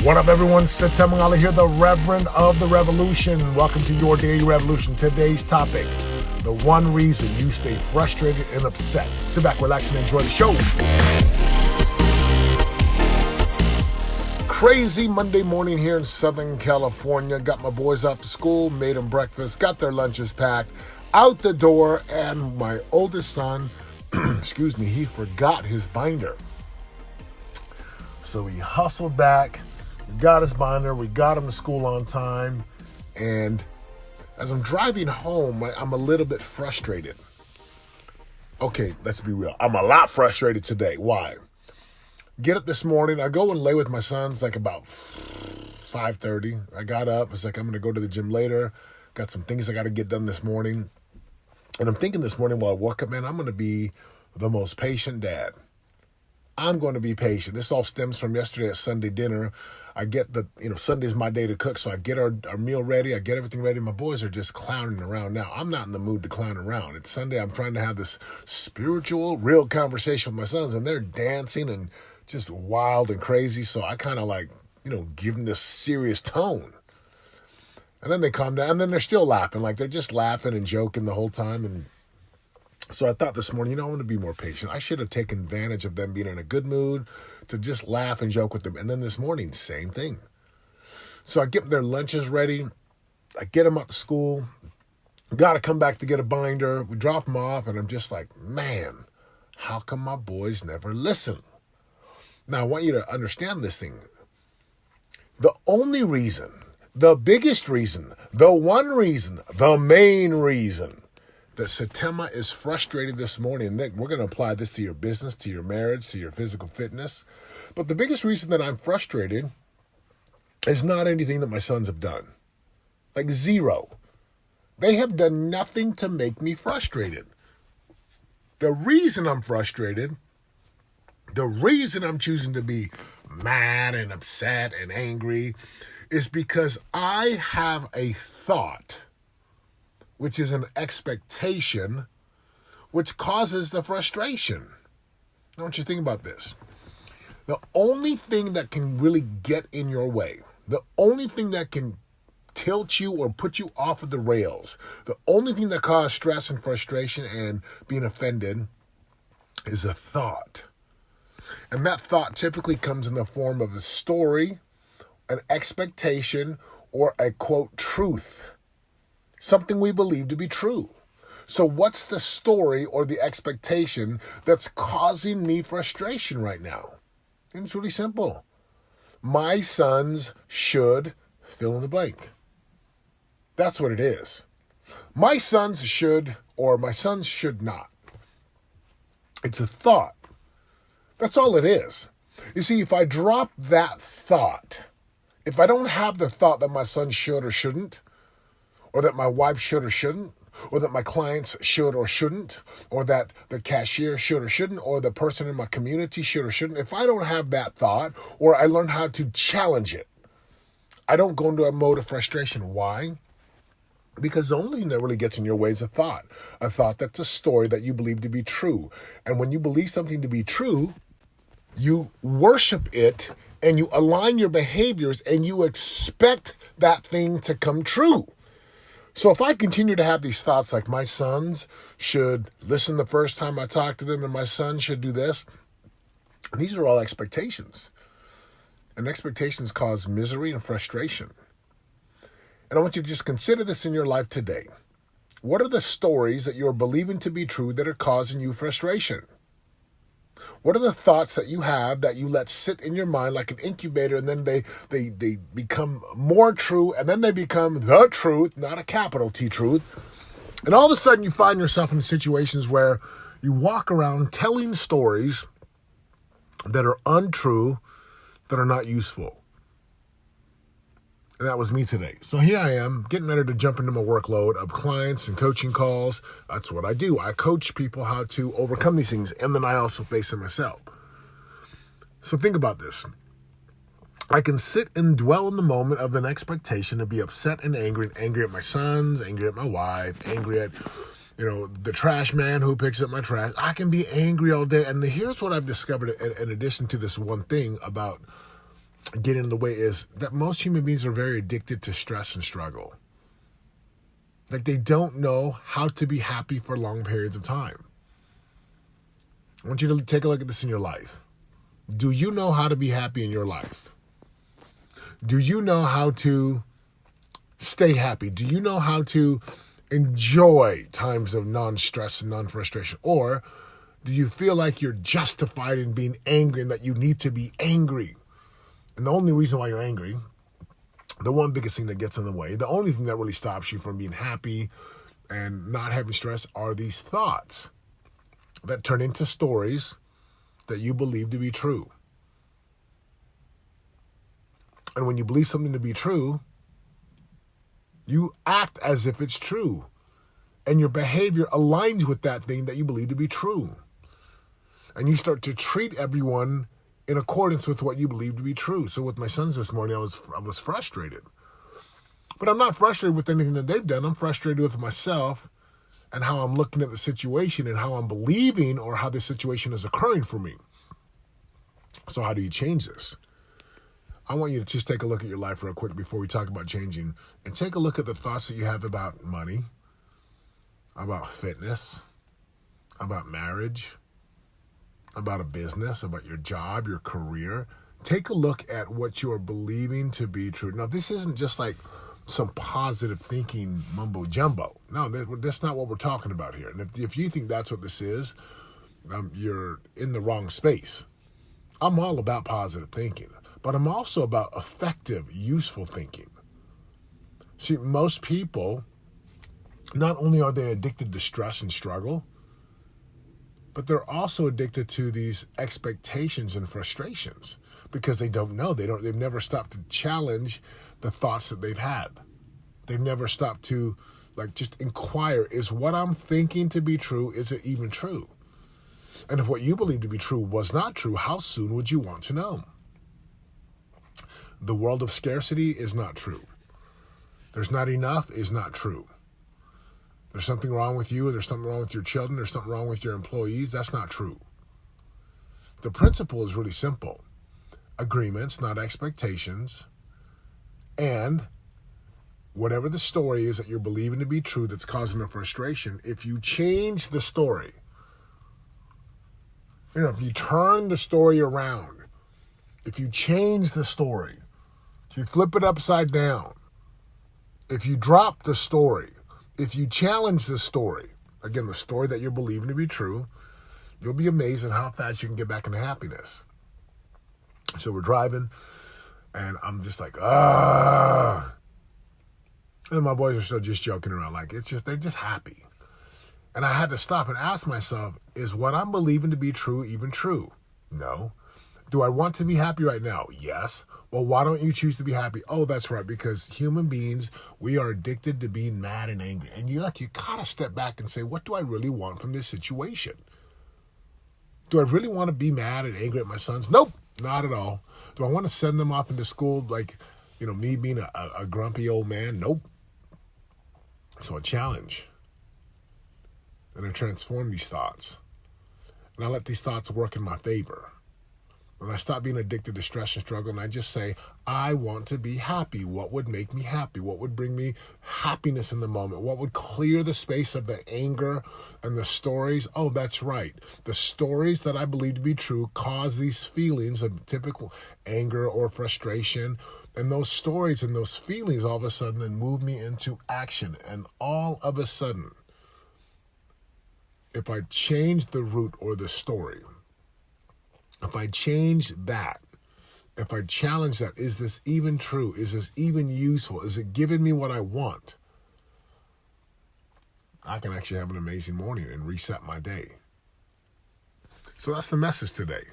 What up, everyone? Satem Mangala here, the Reverend of the Revolution. Welcome to your Daily Revolution. Today's topic, the one reason you stay frustrated and upset. Sit back, relax, and enjoy the show. Crazy Monday morning here in Southern California. Got my boys off to school, made them breakfast, got their lunches packed, out the door, and my oldest son, he forgot his binder. So he hustled back. We got his binder, we got him to school on time, and as I'm driving home, I'm a little bit frustrated. Okay, let's be real. I'm a lot frustrated today. Why? Get up this morning, I go and lay with my sons like about 5:30. I got up, it's like I'm going to go to the gym later. Got some things I got to get done this morning. And I'm thinking this morning while I woke up, man, I'm going to be the most patient dad. I'm going to be patient. This all stems from yesterday at Sunday dinner. I get Sunday's my day to cook, so I get our meal ready. I get everything ready. My boys are just clowning around now. I'm not in the mood to clown around. It's Sunday. I'm trying to have this spiritual, real conversation with my sons, and they're dancing and just wild and crazy. So I kind of give them this serious tone. And then they calm down, and then they're still laughing. Like they're just laughing and joking the whole time. And so I thought this morning, I want to be more patient. I should have taken advantage of them being in a good mood to just laugh and joke with them. And then this morning, same thing. So I get their lunches ready. I get them up to school. Got to come back to get a binder. We drop them off, and I'm just like, man, how come my boys never listen? Now, I want you to understand this thing. The only reason, the biggest reason, the one reason, the main reason that Satema is frustrated this morning. Nick, we're going to apply this to your business, to your marriage, to your physical fitness. But the biggest reason that I'm frustrated is not anything that my sons have done. Like zero. They have done nothing to make me frustrated. The reason I'm frustrated, the reason I'm choosing to be mad and upset and angry is because I have a thought, which is an expectation, which causes the frustration. I want you to think about this. The only thing that can really get in your way, the only thing that can tilt you or put you off of the rails, the only thing that causes stress and frustration and being offended is a thought. And that thought typically comes in the form of a story, an expectation, or a, quote, truth. Something we believe to be true. So what's the story or the expectation that's causing me frustration right now? And it's really simple. My sons should fill in the blank. That's what it is. My sons should, or my sons should not. It's a thought. That's all it is. You see, if I drop that thought, if I don't have the thought that my son should or shouldn't, or that my wife should or shouldn't, or that my clients should or shouldn't, or that the cashier should or shouldn't, or the person in my community should or shouldn't, if I don't have that thought, or I learn how to challenge it, I don't go into a mode of frustration. Why? Because the only thing that really gets in your way is a thought that's a story that you believe to be true. And when you believe something to be true, you worship it, and you align your behaviors, and you expect that thing to come true. So if I continue to have these thoughts like my sons should listen the first time I talk to them, and my son should do this, these are all expectations. And expectations cause misery and frustration. And I want you to just consider this in your life today. What are the stories that you're believing to be true that are causing you frustration? What are the thoughts that you have that you let sit in your mind like an incubator, and then they become more true, and then they become the truth, not a capital T truth. And all of a sudden you find yourself in situations where you walk around telling stories that are untrue, that are not useful. And that was me today. So here I am, getting ready to jump into my workload of clients and coaching calls. That's what I do. I coach people how to overcome these things, and then I also face them myself. So think about this. I can sit and dwell in the moment of an expectation to be upset and angry at my sons, angry at my wife, angry at the trash man who picks up my trash. I can be angry all day. And here's what I've discovered in addition to this one thing about get in the way is that most human beings are very addicted to stress and struggle. Like they don't know how to be happy for long periods of time. I want you to take a look at this in your life. Do you know how to be happy in your life? Do you know how to stay happy? Do you know how to enjoy times of non-stress and non-frustration? Or do you feel like you're justified in being angry and that you need to be angry? And the only reason why you're angry, the one biggest thing that gets in the way, the only thing that really stops you from being happy and not having stress are these thoughts that turn into stories that you believe to be true. And when you believe something to be true, you act as if it's true. And your behavior aligns with that thing that you believe to be true. And you start to treat everyone in accordance with what you believe to be true. So with my sons this morning, I was frustrated. But I'm not frustrated with anything that they've done. I'm frustrated with myself and how I'm looking at the situation and how I'm believing or how this situation is occurring for me. So how do you change this? I want you to just take a look at your life real quick before we talk about changing, and take a look at the thoughts that you have about money, about fitness, about marriage, about a business, about your job, your career. Take a look at what you are believing to be true. Now, this isn't just like some positive thinking mumbo jumbo. No, that's not what we're talking about here. And if you think that's what this is, you're in the wrong space. I'm all about positive thinking, but I'm also about effective, useful thinking. See, most people, not only are they addicted to stress and struggle, but they're also addicted to these expectations and frustrations because they don't know. They've never stopped to challenge the thoughts that they've had. They've never stopped to just inquire, is what I'm thinking to be true, is it even true? And if what you believe to be true was not true, how soon would you want to know? The world of scarcity is not true. There's not enough is not true. There's something wrong with you, or there's something wrong with your children, there's something wrong with your employees. That's not true. The principle is really simple. Agreements, not expectations. And whatever the story is that you're believing to be true that's causing the frustration, if you change the story, if you turn the story around, if you change the story, if you flip it upside down, if you drop the story, if you challenge the story, again, the story that you're believing to be true, you'll be amazed at how fast you can get back into happiness. So we're driving, and I'm just like, And my boys are still just joking around. They're just happy. And I had to stop and ask myself, is what I'm believing to be true even true? No. Do I want to be happy right now? Yes. Well, why don't you choose to be happy? Oh, that's right, because human beings, we are addicted to being mad and angry. And you gotta step back and say, what do I really want from this situation? Do I really want to be mad and angry at my sons? Nope, not at all. Do I want to send them off into school me being a grumpy old man? Nope. So I challenge. And I transform these thoughts. And I let these thoughts work in my favor. When I stop being addicted to stress and struggle, and I just say, I want to be happy. What would make me happy? What would bring me happiness in the moment? What would clear the space of the anger and the stories? Oh, that's right. The stories that I believe to be true cause these feelings of typical anger or frustration. And those stories and those feelings all of a sudden then move me into action. And all of a sudden, if I change the root or the story, if I change that, if I challenge that, is this even true? Is this even useful? Is it giving me what I want? I can actually have an amazing morning and reset my day. So that's the message today.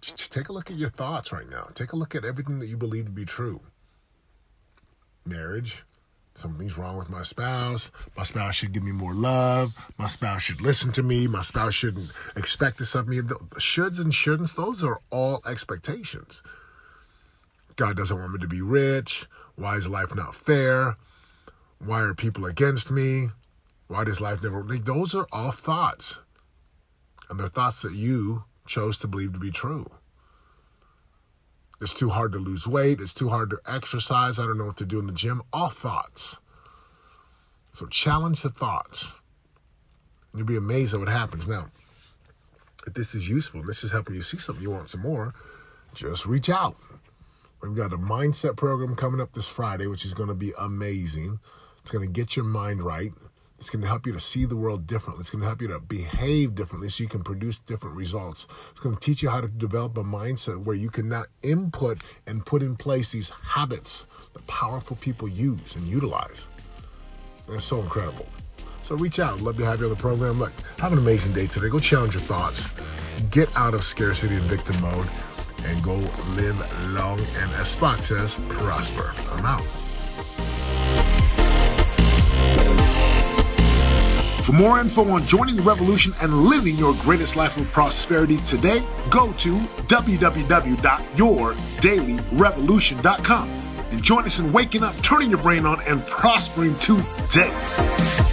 Just take a look at your thoughts right now. Take a look at everything that you believe to be true. Marriage. Something's wrong with my spouse. My spouse should give me more love. My spouse should listen to me. My spouse shouldn't expect this of me. The shoulds and shouldn'ts, those are all expectations. God doesn't want me to be rich. Why is life not fair? Why are people against me? Why does life never... Those are all thoughts. And they're thoughts that you chose to believe to be true. It's too hard to lose weight. It's too hard to exercise. I don't know what to do in the gym. All thoughts. So challenge the thoughts. You'll be amazed at what happens. Now, if this is useful, this is helping you see something, you want some more, just reach out. We've got a mindset program coming up this Friday, which is going to be amazing. It's going to get your mind right. It's going to help you to see the world differently. It's going to help you to behave differently so you can produce different results. It's going to teach you how to develop a mindset where you can now input and put in place these habits that powerful people use and utilize. That's so incredible. So reach out. I'd love to have you on the program. Look, have an amazing day today. Go challenge your thoughts. Get out of scarcity and victim mode and go live long and, as Spock says, prosper. I'm out. For more info on joining the revolution and living your greatest life of prosperity today, go to www.yourdailyrevolution.com and join us in waking up, turning your brain on, and prospering today.